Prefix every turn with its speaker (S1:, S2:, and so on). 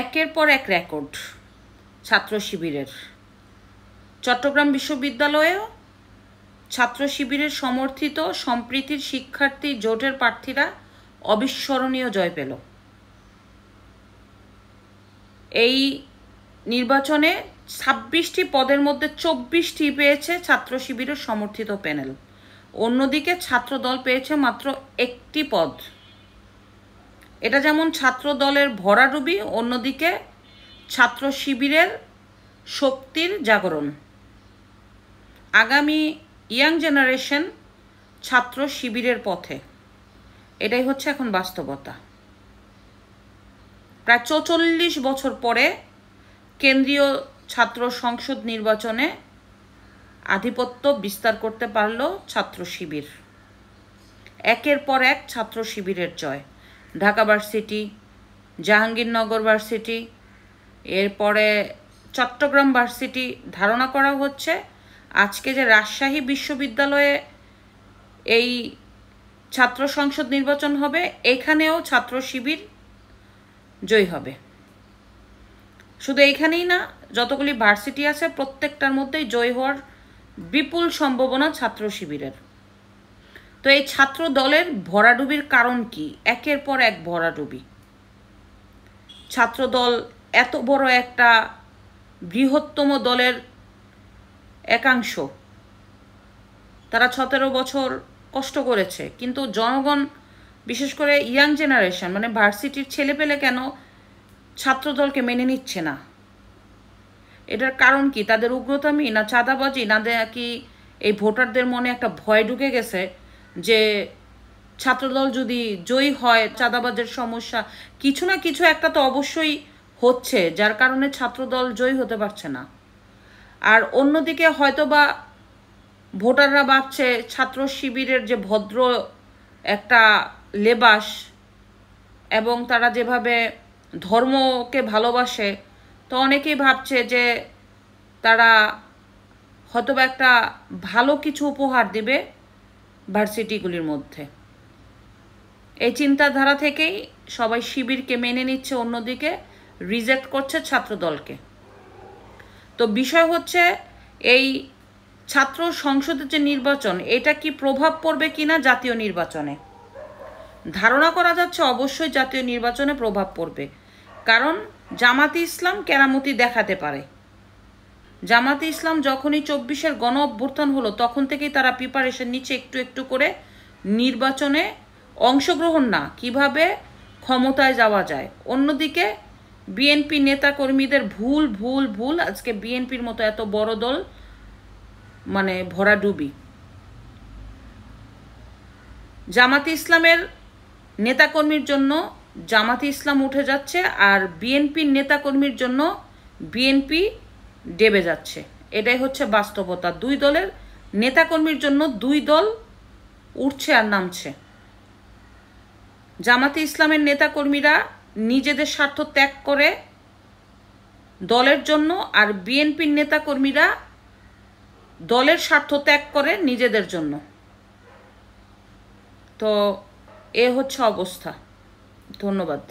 S1: একের পর এক রেকর্ড ছাত্র শিবিরের। চট্টগ্রাম বিশ্ববিদ্যালয়েও ছাত্র শিবিরের সমর্থিত সম্প্রীতির শিক্ষার্থী জোটের প্রার্থীরা অবিস্মরণীয় জয় পেল। এই নির্বাচনে 26টি পদের মধ্যে 24টি পেয়েছে ছাত্র শিবিরের সমর্থিত প্যানেল। অন্যদিকে ছাত্র দল পেয়েছে মাত্র 1টি পদ। এটা যেমন ছাত্র দলের ভরাডুবি, অন্যদিকে ছাত্র শিবিরের শক্তির জাগরণ। আগামী ইয়াং জেনারেশন ছাত্র শিবিরের পথে, এটাই হচ্ছে এখন বাস্তবতা। প্রায় 44 বছর পরে কেন্দ্রীয় ছাত্র সংসদ নির্বাচনে আধিপত্য বিস্তার করতে পারল ছাত্র শিবির। একের পর এক ছাত্র শিবিরের জয়। ঢাকা ভার্সিটি, জাহাঙ্গীরনগর ভার্সিটি, এরপরে চট্টগ্রাম ভার্সিটি। ধারণা করা হচ্ছে আজকে যে রাজশাহী বিশ্ববিদ্যালয়ে এই ছাত্র সংসদ নির্বাচন হবে, এখানেও ছাত্র শিবির জয়ী হবে। শুধু এইখানেই না, যতগুলি ভার্সিটি আছে প্রত্যেকটার মধ্যেই জয়ী হওয়ার বিপুল সম্ভাবনা ছাত্র শিবিরের। তো এই ছাত্র দলের ভরাডুবির কারণ কি? একের পর এক ভরাডুবি। ছাত্র দল এত বড় একটা বৃহত্তম দলের একাংশ, তারা 17 বছর কষ্ট করেছে, কিন্তু জনগণ, বিশেষ করে ইয়াং জেনারেশন মানে ভার্সিটির ছেলেপেলে কেন ছাত্র দলকে মেনে নিচ্ছে না? এটার কারণ কি? তাদের উগ্রতামি না চাঁদাবাজি, না কি এই ভোটারদের মনে একটা ভয় ঢুকে গেছে যে ছাত্রদল যদি জয়ী হয় চাঁদাবাজের সমস্যা কিছু না কিছু একটা তো অবশ্যই হচ্ছে, যার কারণে ছাত্রদল জয়ী হতে পারছে না। আর অন্যদিকে হয়তোবা ভোটাররা ভাবছে ছাত্র শিবিরের যে ভদ্র একটা লেবাস এবং তারা যেভাবে ধর্মকে ভালোবাসে, তো অনেকেই ভাবছে যে তারা হয়তোবা একটা ভালো কিছু উপহার দিবে ভার্সিটিগুলির মধ্যে। এই চিন্তাধারা থেকেই সবাই শিবিরকে মেনে নিচ্ছে, অন্যদিকে রিজেক্ট করছে ছাত্রদলকে। তো বিষয় হচ্ছে এই ছাত্র সংসদের যে নির্বাচন, এটা কি প্রভাব পড়বে কিনা জাতীয় নির্বাচনে? ধারণা করা যাচ্ছে অবশ্যই জাতীয় নির্বাচনে প্রভাব পড়বে, কারণ জামাতে ইসলাম কেরামতি দেখাতে পারে। জামাতে ইসলাম যখনই 24-এর গণ অভ্যুত্থান হলো তখন থেকেই তারা প্রিপারেশন নিচ্ছে একটু একটু করে নির্বাচনে অংশগ্রহণ না, কিভাবে ক্ষমতায় যাওয়া যায়। অন্যদিকে বিএনপি নেতাকর্মীদের ভুল ভুল ভুল আজকে বিএনপির মতো এত বড় দল মানে ভরাডুবি। জামাতে ইসলামের নেতাকর্মীর জন্য জামাতে ইসলাম উঠে যাচ্ছে, আর বিএনপির নেতাকর্মীর জন্য বিএনপি ডেবে যাচ্ছে। এটাই হচ্ছে বাস্তবতা। দুই দলের নেতাকর্মীর জন্য দুই দল উঠছে আর নামছে। জামাতে ইসলামের নেতাকর্মীরা নিজেদের স্বার্থ ত্যাগ করে দলের জন্য, আর বিএনপির নেতাকর্মীরা দলের স্বার্থ ত্যাগ করে নিজেদের জন্য। তো এ হচ্ছে অবস্থা। ধন্যবাদ।